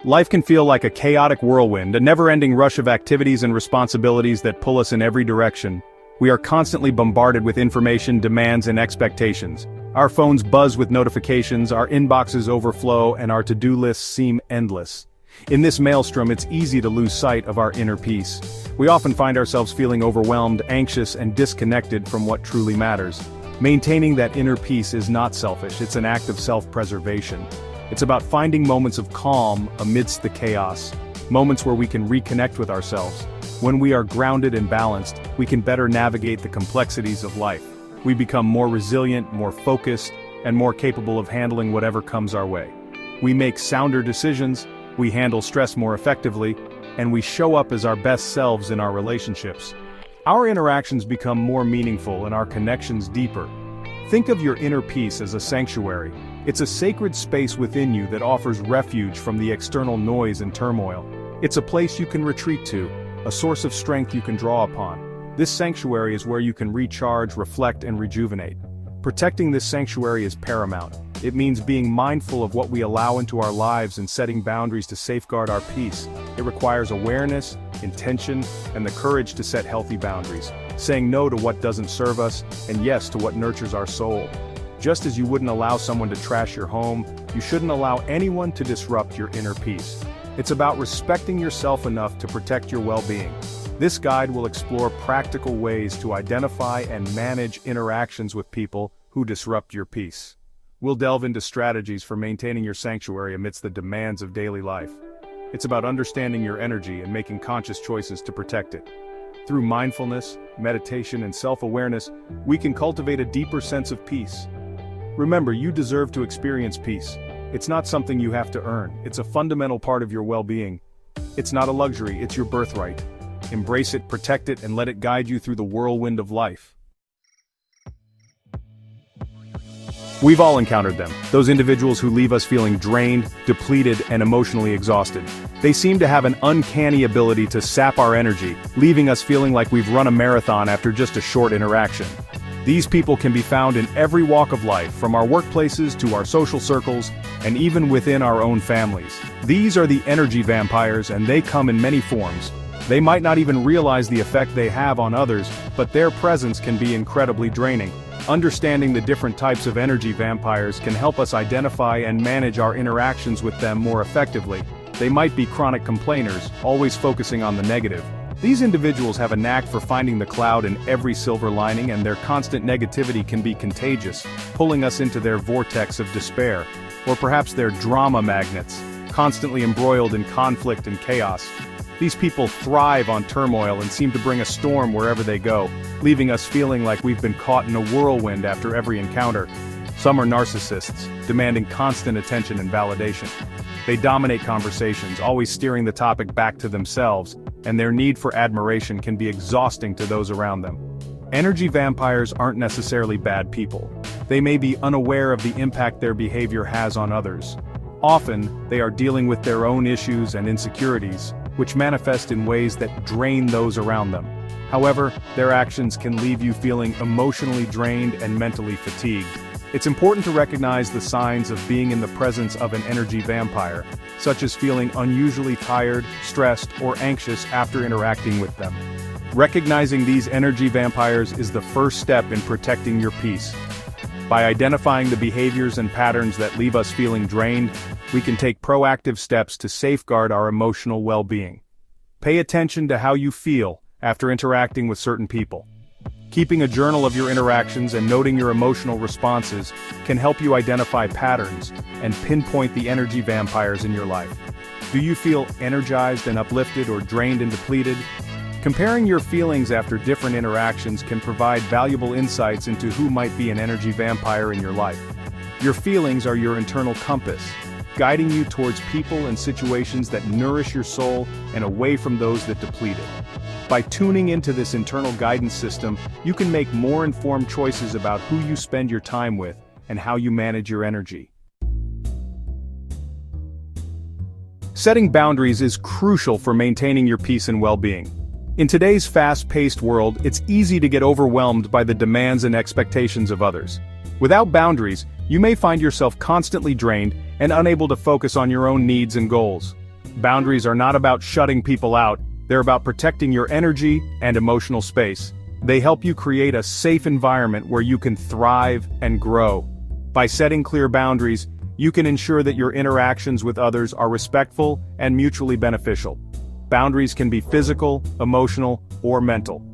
Life can feel like a chaotic whirlwind, a never-ending rush of activities and responsibilities that pull us in every direction. We are constantly bombarded with information, demands, and expectations. Our phones buzz with notifications, our inboxes overflow, and our to-do lists seem endless. In this maelstrom, it's easy to lose sight of our inner peace. We often find ourselves feeling overwhelmed, anxious, and disconnected from what truly matters. Maintaining that inner peace is not selfish, it's an act of self-preservation. It's about finding moments of calm amidst the chaos, moments where we can reconnect with ourselves. When we are grounded and balanced, we can better navigate the complexities of life. We become more resilient, more focused, and more capable of handling whatever comes our way. We make sounder decisions, we handle stress more effectively, and we show up as our best selves in our relationships. Our interactions become more meaningful and our connections deeper. Think of your inner peace as a sanctuary. It's a sacred space within you that offers refuge from the external noise and turmoil. It's a place you can retreat to, a source of strength you can draw upon. This sanctuary is where you can recharge, reflect, and rejuvenate. Protecting this sanctuary is paramount. It means being mindful of what we allow into our lives and setting boundaries to safeguard our peace. It requires awareness, intention, and the courage to set healthy boundaries, saying no to what doesn't serve us, and yes to what nurtures our soul. Just as you wouldn't allow someone to trash your home, you shouldn't allow anyone to disrupt your inner peace. It's about respecting yourself enough to protect your well-being. This guide will explore practical ways to identify and manage interactions with people who disrupt your peace. We'll delve into strategies for maintaining your sanctuary amidst the demands of daily life. It's about understanding your energy and making conscious choices to protect it. Through mindfulness, meditation, and self-awareness, we can cultivate a deeper sense of peace. Remember, you deserve to experience peace. It's not something you have to earn, it's a fundamental part of your well-being. It's not a luxury, it's your birthright. Embrace it, protect it, and let it guide you through the whirlwind of life. We've all encountered them, those individuals who leave us feeling drained, depleted, and emotionally exhausted. They seem to have an uncanny ability to sap our energy, leaving us feeling like we've run a marathon after just a short interaction. These people can be found in every walk of life, from our workplaces to our social circles, and even within our own families. These are the energy vampires, and they come in many forms. They might not even realize the effect they have on others, but their presence can be incredibly draining. Understanding the different types of energy vampires can help us identify and manage our interactions with them more effectively. They might be chronic complainers, always focusing on the negative. These individuals have a knack for finding the cloud in every silver lining, and their constant negativity can be contagious, pulling us into their vortex of despair. Or perhaps they're drama magnets, constantly embroiled in conflict and chaos. These people thrive on turmoil and seem to bring a storm wherever they go, leaving us feeling like we've been caught in a whirlwind after every encounter. Some are narcissists, demanding constant attention and validation. They dominate conversations, always steering the topic back to themselves, and their need for admiration can be exhausting to those around them. Energy vampires aren't necessarily bad people. They may be unaware of the impact their behavior has on others. Often, they are dealing with their own issues and insecurities, which manifest in ways that drain those around them. However, their actions can leave you feeling emotionally drained and mentally fatigued. It's important to recognize the signs of being in the presence of an energy vampire, such as feeling unusually tired, stressed, or anxious after interacting with them. Recognizing these energy vampires is the first step in protecting your peace. By identifying the behaviors and patterns that leave us feeling drained, we can take proactive steps to safeguard our emotional well-being. Pay attention to how you feel after interacting with certain people. Keeping a journal of your interactions and noting your emotional responses can help you identify patterns and pinpoint the energy vampires in your life. Do you feel energized and uplifted, or drained and depleted? Comparing your feelings after different interactions can provide valuable insights into who might be an energy vampire in your life. Your feelings are your internal compass, guiding you towards people and situations that nourish your soul and away from those that deplete it. By tuning into this internal guidance system, you can make more informed choices about who you spend your time with and how you manage your energy. Setting boundaries is crucial for maintaining your peace and well-being. In today's fast-paced world, it's easy to get overwhelmed by the demands and expectations of others. Without boundaries, you may find yourself constantly drained and unable to focus on your own needs and goals. Boundaries are not about shutting people out, they're about protecting your energy and emotional space. They help you create a safe environment where you can thrive and grow. By setting clear boundaries, you can ensure that your interactions with others are respectful and mutually beneficial. Boundaries can be physical, emotional, or mental.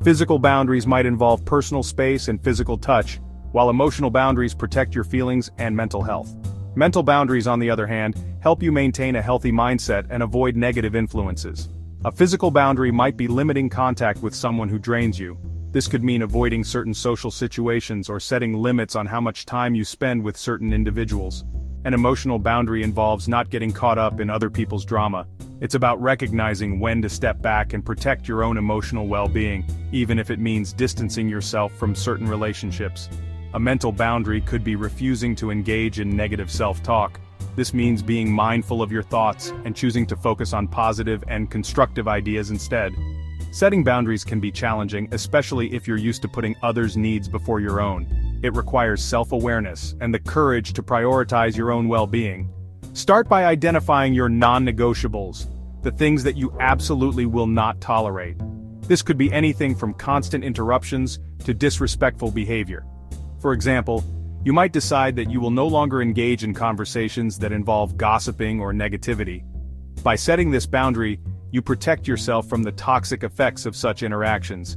Physical boundaries might involve personal space and physical touch, while emotional boundaries protect your feelings and mental health. Mental boundaries, on the other hand, help you maintain a healthy mindset and avoid negative influences. A physical boundary might be limiting contact with someone who drains you. This could mean avoiding certain social situations or setting limits on how much time you spend with certain individuals. An emotional boundary involves not getting caught up in other people's drama. It's about recognizing when to step back and protect your own emotional well-being, even if it means distancing yourself from certain relationships. A mental boundary could be refusing to engage in negative self-talk. This means being mindful of your thoughts and choosing to focus on positive and constructive ideas instead. Setting boundaries can be challenging, especially if you're used to putting others' needs before your own. It requires self-awareness and the courage to prioritize your own well-being. Start by identifying your non-negotiables, the things that you absolutely will not tolerate. This could be anything from constant interruptions to disrespectful behavior. For example, you might decide that you will no longer engage in conversations that involve gossiping or negativity. By setting this boundary, you protect yourself from the toxic effects of such interactions.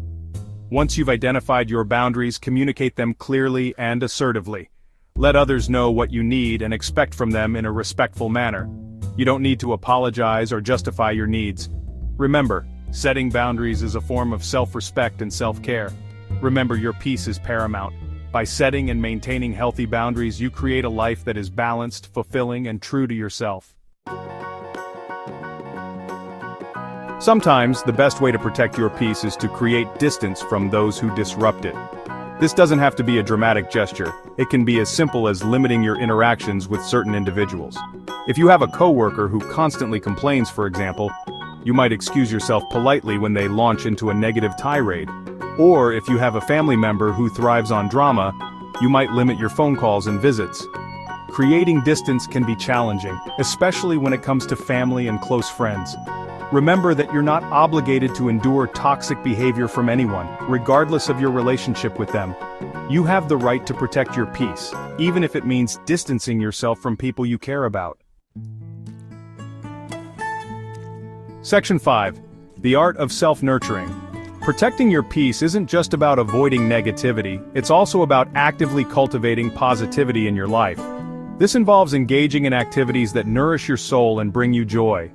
Once you've identified your boundaries, communicate them clearly and assertively. Let others know what you need and expect from them in a respectful manner. You don't need to apologize or justify your needs. Remember, setting boundaries is a form of self-respect and self-care. Remember, your peace is paramount. By setting and maintaining healthy boundaries, you create a life that is balanced, fulfilling, and true to yourself. Sometimes, the best way to protect your peace is to create distance from those who disrupt it. This doesn't have to be a dramatic gesture. It can be as simple as limiting your interactions with certain individuals. If you have a coworker who constantly complains, for example, you might excuse yourself politely when they launch into a negative tirade. Or if you have a family member who thrives on drama, you might limit your phone calls and visits. Creating distance can be challenging, especially when it comes to family and close friends. Remember that you're not obligated to endure toxic behavior from anyone, regardless of your relationship with them. You have the right to protect your peace, even if it means distancing yourself from people you care about. Section 5. The Art of Self-Nurturing. Protecting your peace isn't just about avoiding negativity, it's also about actively cultivating positivity in your life. This involves engaging in activities that nourish your soul and bring you joy.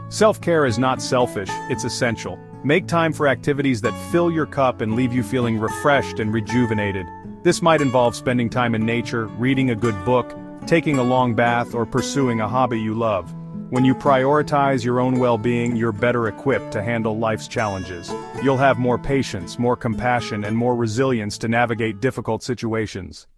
Self-care is not selfish, it's essential. Make time for activities that fill your cup and leave you feeling refreshed and rejuvenated. This might involve spending time in nature, reading a good book, taking a long bath, or pursuing a hobby you love. When you prioritize your own well-being, you're better equipped to handle life's challenges. You'll have more patience, more compassion, and more resilience to navigate difficult situations.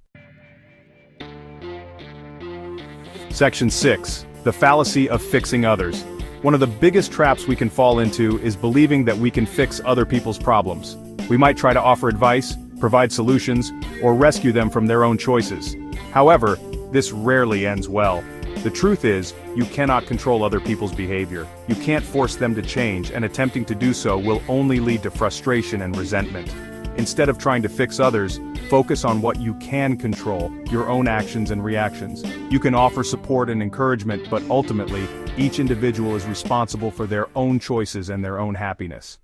Section 6. The Fallacy of Fixing Others. One of the biggest traps we can fall into is believing that we can fix other people's problems. We might try to offer advice, provide solutions, or rescue them from their own choices. However, this rarely ends well. The truth is, you cannot control other people's behavior. You can't force them to change, and attempting to do so will only lead to frustration and resentment. Instead of trying to fix others, focus on what you can control, your own actions and reactions. You can offer support and encouragement, but ultimately, each individual is responsible for their own choices and their own happiness.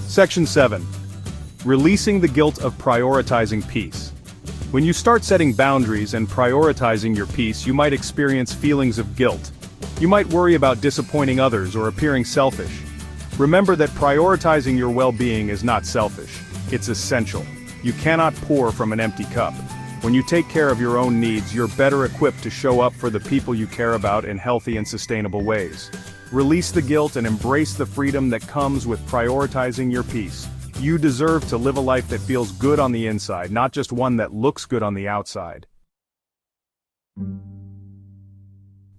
Section 7. Releasing the guilt of prioritizing peace. When you start setting boundaries and prioritizing your peace, you might experience feelings of guilt. You might worry about disappointing others or appearing selfish. Remember that prioritizing your well-being is not selfish, it's essential. You cannot pour from an empty cup. When you take care of your own needs, you're better equipped to show up for the people you care about in healthy and sustainable ways. Release the guilt and embrace the freedom that comes with prioritizing your peace. You deserve to live a life that feels good on the inside, not just one that looks good on the outside.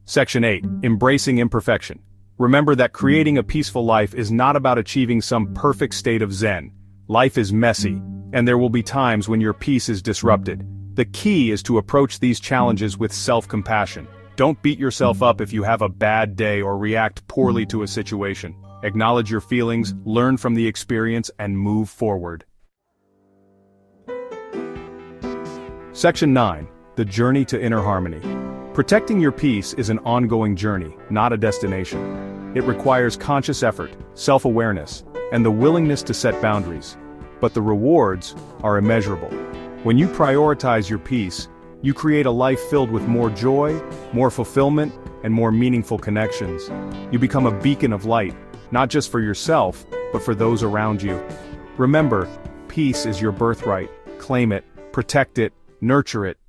Section 8. Embracing imperfection. Remember that creating a peaceful life is not about achieving some perfect state of zen. Life is messy, and there will be times when your peace is disrupted. The key is to approach these challenges with self-compassion. Don't beat yourself up if you have a bad day or react poorly to a situation. Acknowledge your feelings, learn from the experience, and move forward. Section 9. The Journey to Inner Harmony. Protecting your peace is an ongoing journey, not a destination. It requires conscious effort, self-awareness, and the willingness to set boundaries. But the rewards are immeasurable. When you prioritize your peace, you create a life filled with more joy, more fulfillment, and more meaningful connections. You become a beacon of light, not just for yourself, but for those around you. Remember, peace is your birthright. Claim it, protect it, nurture it,